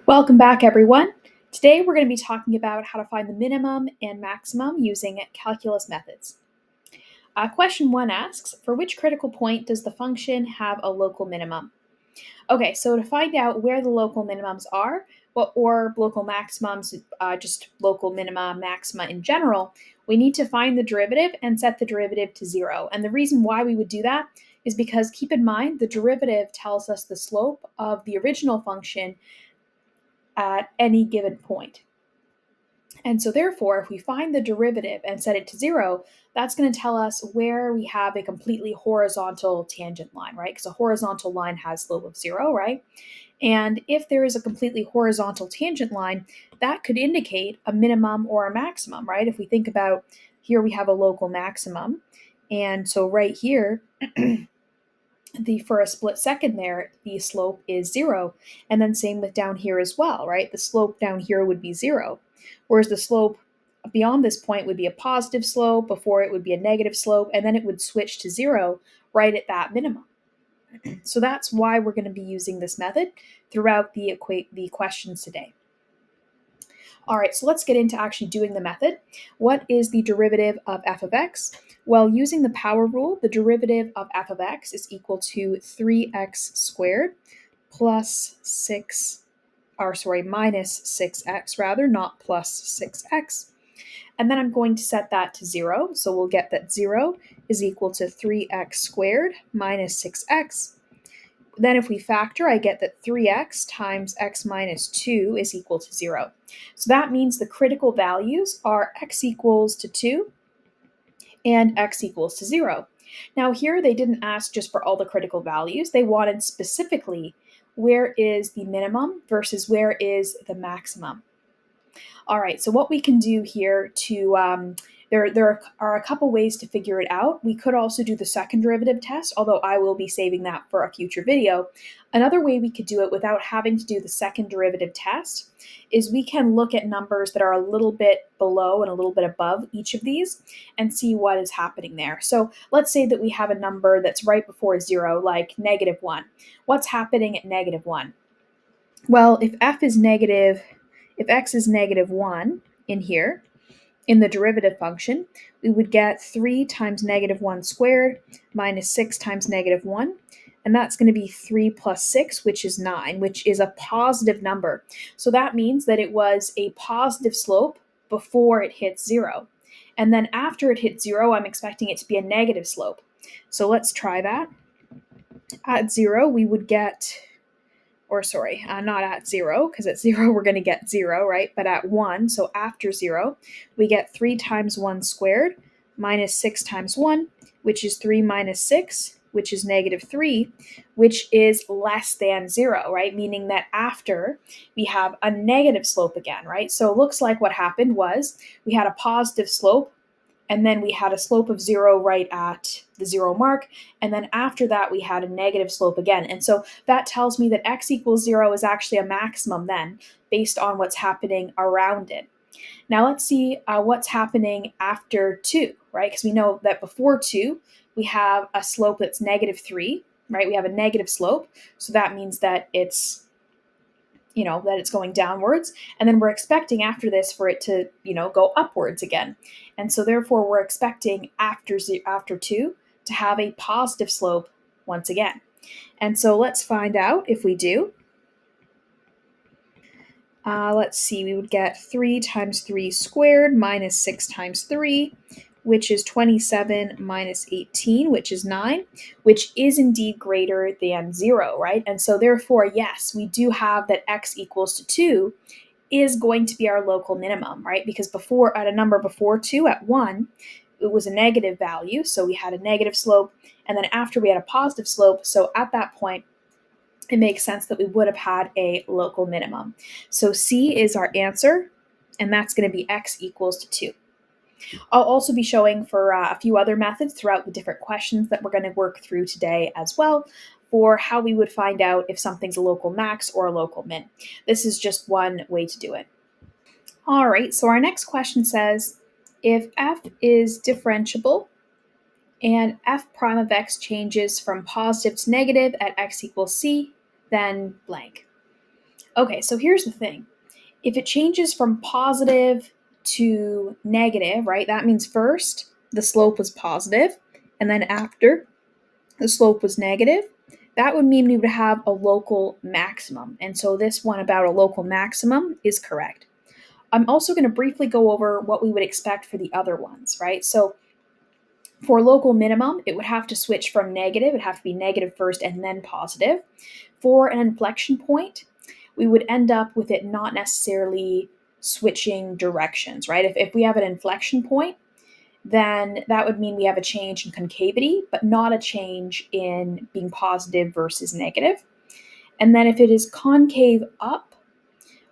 Welcome back, everyone. Today we're going to be talking about how to find the minimum and maximum using calculus methods. Question 1 asks, for which critical point does the function have a local minimum? Okay, so to find out where the local minimums are, or local maximums, just local minima, maxima in general, we need to find the derivative and set the derivative to 0. And the reason why we would do that is because, keep in mind, the derivative tells us the slope of the original function at any given point. And so therefore, if we find the derivative and set it to 0, that's going to tell us where we have a completely horizontal tangent line, right? Because a horizontal line has slope of 0, right? And if there is a completely horizontal tangent line, that could indicate a minimum or a maximum, right? If we think about here, we have a local maximum. And so right here, for a split second there, the slope is 0. And then same with down here as well, right? The slope down here would be 0. Whereas the slope beyond this point would be a positive slope, before it would be a negative slope, and then it would switch to 0 right at that minimum. So that's why we're going to be using this method throughout the questions today. All right, so let's get into actually doing the method. What is the derivative of f of x? Well, using the power rule, the derivative of f of x is equal to 3x squared plus minus 6x rather, not plus 6x. And then I'm going to set that to 0. So we'll get that 0 is equal to 3x squared minus 6x. Then if we factor, I get that 3x times x minus 2 is equal to 0. So that means the critical values are x equals to 2 and x equals to 0. Now here they didn't ask just for all the critical values. They wanted specifically where is the minimum versus where is the maximum. All right, so what we can do here to there are a couple ways to figure it out. We could also do the second derivative test, although I will be saving that for a future video. Another way we could do it without having to do the second derivative test is we can look at numbers that are a little bit below and a little bit above each of these and see what is happening there. So let's say that we have a number that's right before 0, like -1. What's happening at -1? Well, if x is -1 in here, in the derivative function, we would get 3 times -1 squared minus 6 times -1, and that's going to be 3 plus 6, which is 9, which is a positive number. So that means that it was a positive slope before it hits 0. And then after it hits 0, I'm expecting it to be a negative slope. So let's try that. At 0, we would get not at 0, because at 0 we're going to get 0, right? But at 1, so after 0, we get 3 times 1 squared minus 6 times 1, which is 3 minus 6, which is -3, which is less than 0, right? Meaning that after we have a negative slope again, right? So it looks like what happened was we had a positive slope, and then we had a slope of 0 right at the 0 mark, and then after that we had a negative slope again. And so that tells me that x equals 0 is actually a maximum then, based on what's happening around it. Now let's see what's happening after 2, right? Because we know that before 2, we have a slope that's -3, right? We have a negative slope, so that means that it's going downwards, and then we're expecting after this for it to go upwards again. And so therefore we're expecting after 2 to have a positive slope once again. And so let's find out if we do. Let's see, we would get 3 times 3 squared minus 6 times 3, which is 27 minus 18, which is 9, which is indeed greater than 0, right? And so therefore, yes, we do have that x equals to 2 is going to be our local minimum, right? Because before, at a number before 2, at 1, it was a negative value, so we had a negative slope, and then after we had a positive slope, so at that point, it makes sense that we would have had a local minimum. So C is our answer, and that's going to be x equals to 2. I'll also be showing for a few other methods throughout the different questions that we're going to work through today as well, for how we would find out if something's a local max or a local min. This is just one way to do it. All right, so our next question says, if f is differentiable and f prime of x changes from positive to negative at x equals c, then blank. Okay, so here's the thing. If it changes from positive to negative, right, that means first the slope was positive, and then after the slope was negative, that would mean we would have a local maximum. And so this one about a local maximum is correct. I'm also going to briefly go over what we would expect for the other ones, right? So for local minimum, it would have to switch from negative, it'd have to be negative first and then positive. For an inflection point, we would end up with it not necessarily switching directions, right? If we have an inflection point, then that would mean we have a change in concavity, but not a change in being positive versus negative. And then if it is concave up,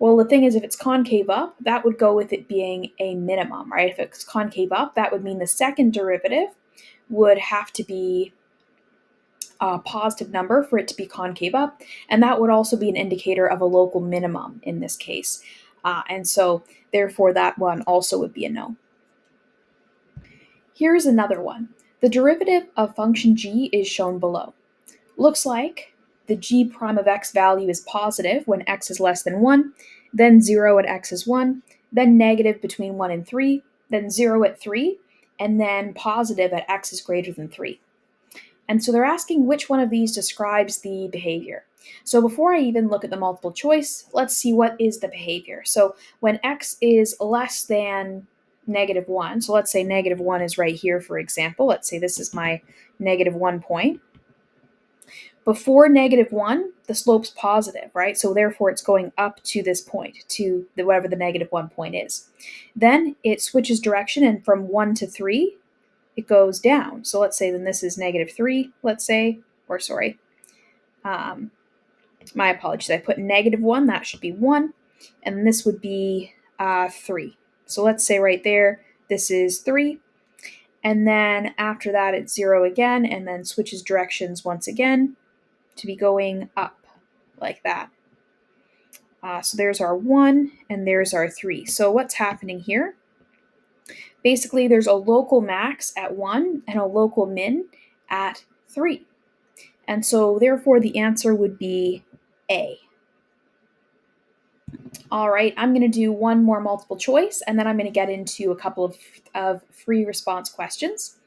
well, the thing is, if it's concave up, that would go with it being a minimum, right? If it's concave up, that would mean the second derivative would have to be a positive number for it to be concave up, and that would also be an indicator of a local minimum in this case. And so, therefore, that one also would be a no. Here's another one. The derivative of function g is shown below. Looks like the g prime of x value is positive when x is less than 1, then 0 at x is 1, then negative between 1 and 3, then 0 at 3, and then positive at x is greater than 3. And so they're asking which one of these describes the behavior. So before I even look at the multiple choice, let's see what is the behavior. So when x is less than negative 1, so let's say negative 1 is right here, for example. Let's say this is my negative 1 point. Before negative 1, the slope's positive, right? So therefore it's going up to this point, to whatever the negative 1 point is. Then it switches direction, and from 1 to 3, it goes down. So let's say then this is negative 3, let's say, or sorry, my apologies. I put negative 1, that should be 1, and this would be 3. So let's say right there, this is 3, and then after that it's 0 again, and then switches directions once again to be going up like that. So there's our 1, and there's our 3. So what's happening here? Basically, there's a local max at 1 and a local min at 3. And so therefore the answer would be A. All right, I'm going to do one more multiple choice, and then I'm going to get into a couple of free response questions.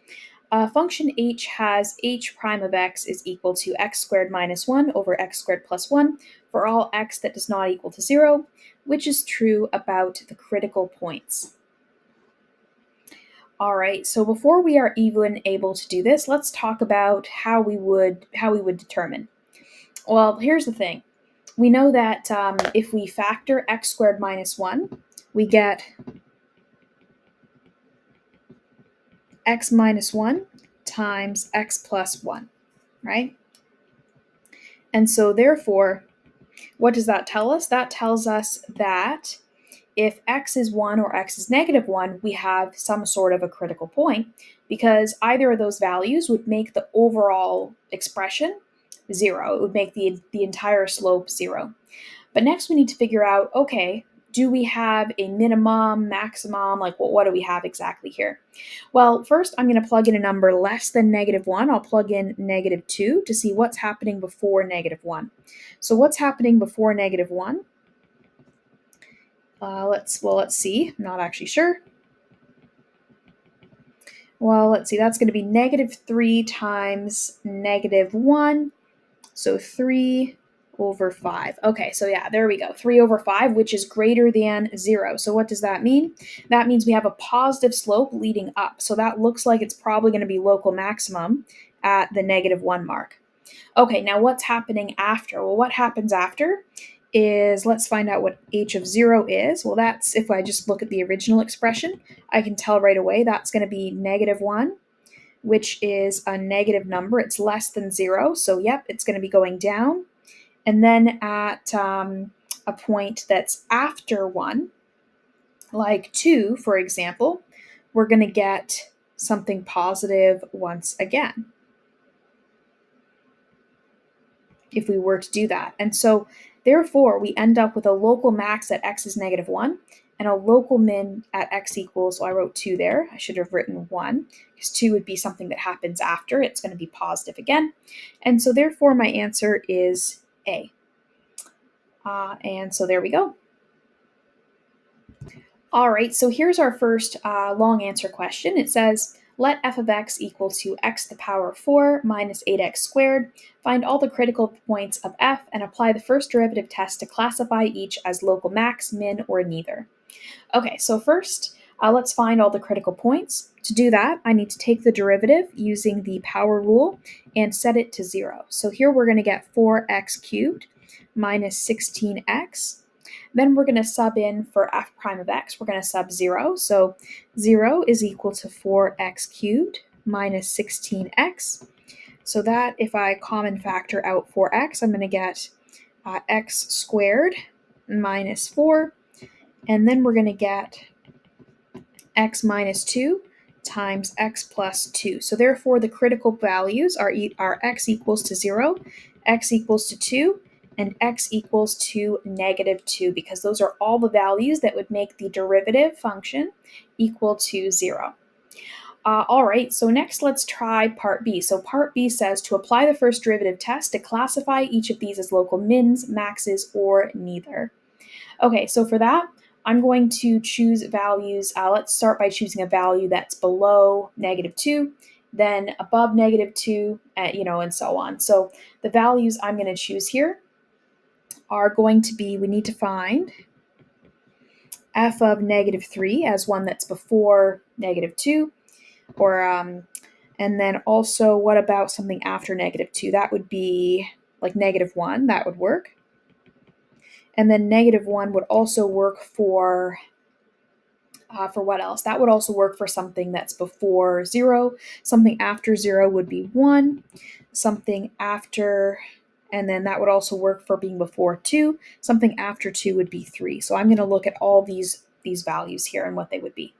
Function h has h prime of x is equal to x squared minus 1 over x squared plus 1 for all x that does not equal to 0, which is true about the critical points. All right, so before we are even able to do this, let's talk about how we would determine. Well, here's the thing. We know that if we factor x squared minus 1, we get x minus 1 times x plus 1, right? And so therefore, what does that tell us? That tells us that if x is 1 or x is negative 1, we have some sort of a critical point, because either of those values would make the overall expression 0. It would make the entire slope 0. But next we need to figure out, okay, do we have a minimum, maximum, like what do we have exactly here? Well, first I'm going to plug in a number less than negative 1. I'll plug in negative 2 to see what's happening before negative 1. So what's happening before negative 1? Let's see. I'm not actually sure. Well, let's see. That's going to be negative 3 times negative 1. So 3 over 5. Okay, so yeah, there we go. 3 over 5, which is greater than 0. So what does that mean? That means we have a positive slope leading up. So that looks like it's probably going to be local maximum at the negative 1 mark. Okay, now what's happening after? Well, what happens after is, let's find out what h of 0 is. Well, that's, if I just look at the original expression, I can tell right away that's going to be negative 1, which is a negative number. It's less than 0, so yep, it's going to be going down. And then at a point that's after 1, like 2, for example, we're going to get something positive once again, if we were to do that. And so therefore, we end up with a local max at x is negative 1 and a local min at x equals, well, I wrote 2 there. I should have written 1, because 2 would be something that happens after. It's going to be positive again. And so therefore, my answer is A. And so there we go. All right, so here's our first long answer question. It says, let f of x equal to x to the power of 4 minus 8x squared. Find all the critical points of f and apply the first derivative test to classify each as local max, min, or neither. Okay, so first, let's find all the critical points. To do that, I need to take the derivative using the power rule and set it to 0. So here we're going to get 4x cubed minus 16x. Then we're going to sub in for f prime of x, we're going to sub 0. So 0 is equal to 4x cubed minus 16x. So that, if I common factor out 4x, I'm going to get x squared minus 4. And then we're going to get x minus 2 times x plus 2. So therefore, the critical values are x equals to 0, x equals to 2, and x equals to negative 2, because those are all the values that would make the derivative function equal to 0. All right, so next let's try part B. So part B says to apply the first derivative test to classify each of these as local mins, maxes, or neither. Okay, so for that, I'm going to choose values. Let's start by choosing a value that's below negative 2, then above negative 2, and so on. So the values I'm going to choose here are going to be, we need to find f of negative 3 as one that's before negative 2, or and then also what about something after negative 2? That would be like negative 1, that would work. And then negative 1 would also work for what else? That would also work for something that's before 0. Something after 0 would be 1. Something after, and then that would also work for being before 2. Something after 2 would be 3. So I'm going to look at all these values here and what they would be.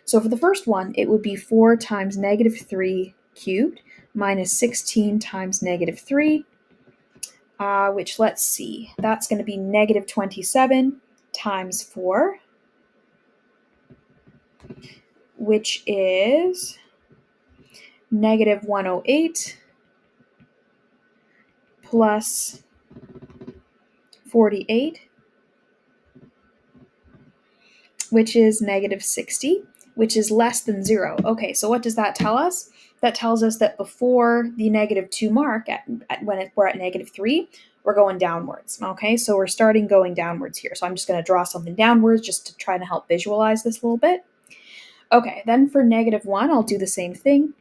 So for the first one, it would be 4 times negative 3 cubed minus 16 times negative 3, which, let's see, that's going to be negative 27 times 4, which is negative 108 plus 48, which is negative 60, which is less than 0. Okay, so what does that tell us? That tells us that before the negative 2 mark, we're at negative 3, we're going downwards. Okay, so we're starting going downwards here. So I'm just going to draw something downwards just to try to help visualize this a little bit. Okay, then for negative 1, I'll do the same thing.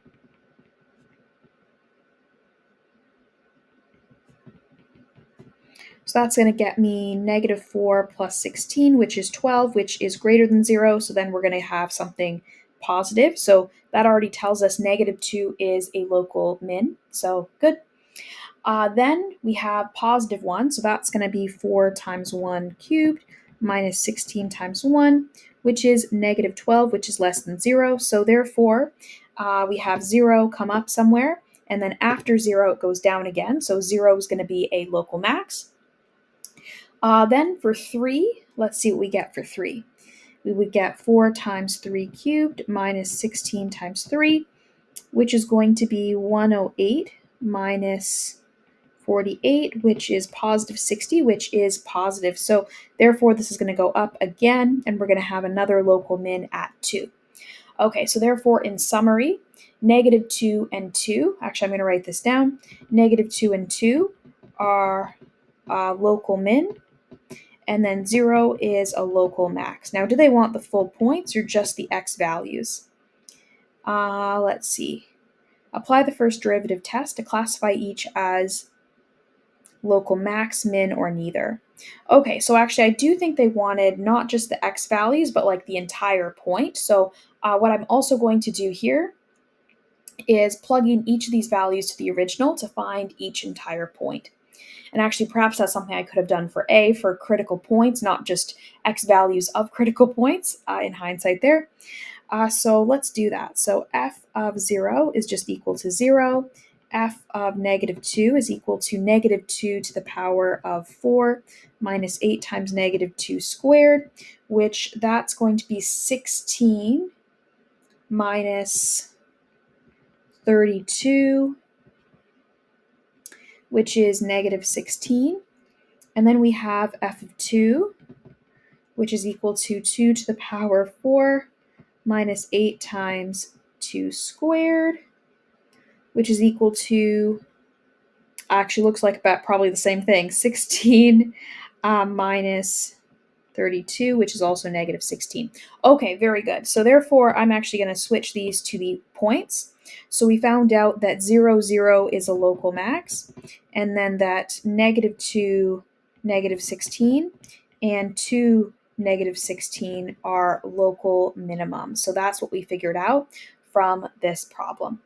So that's going to get me negative 4 plus 16, which is 12, which is greater than 0. So then we're going to have something positive. So that already tells us negative 2 is a local min. So good. Then we have positive 1. So that's going to be 4 times 1 cubed minus 16 times 1, which is negative 12, which is less than 0. So therefore, we have 0 come up somewhere. And then after 0, it goes down again. So 0 is going to be a local max. Then for 3, let's see what we get for 3. We would get 4 times 3 cubed minus 16 times 3, which is going to be 108 minus 48, which is positive 60, which is positive. So therefore, this is going to go up again, and we're going to have another local min at 2. Okay, so therefore, in summary, negative 2 and 2, actually I'm going to write this down, negative 2 and 2 are local min, and then 0 is a local max. Now, do they want the full points or just the x values? Let's see. Apply the first derivative test to classify each as local max, min, or neither. Okay, so actually I do think they wanted not just the x values, but like the entire point. So what I'm also going to do here is plug in each of these values to the original to find each entire point. And actually, perhaps that's something I could have done for A, for critical points, not just x values of critical points in hindsight there. So let's do that. So f of 0 is just equal to 0. F of negative 2 is equal to negative 2 to the power of 4 minus 8 times negative 2 squared, which that's going to be 16 minus 32, which is negative 16. And then we have f of 2, which is equal to 2 to the power of 4 minus 8 times 2 squared, which is equal to, actually looks like about probably the same thing, 16 minus 32, which is also negative 16. Okay, very good. So therefore, I'm actually going to switch these to the points. So we found out that 0, 0 is a local max, and then that negative 2, negative 16, and 2, negative 16 are local minimum. So that's what we figured out from this problem.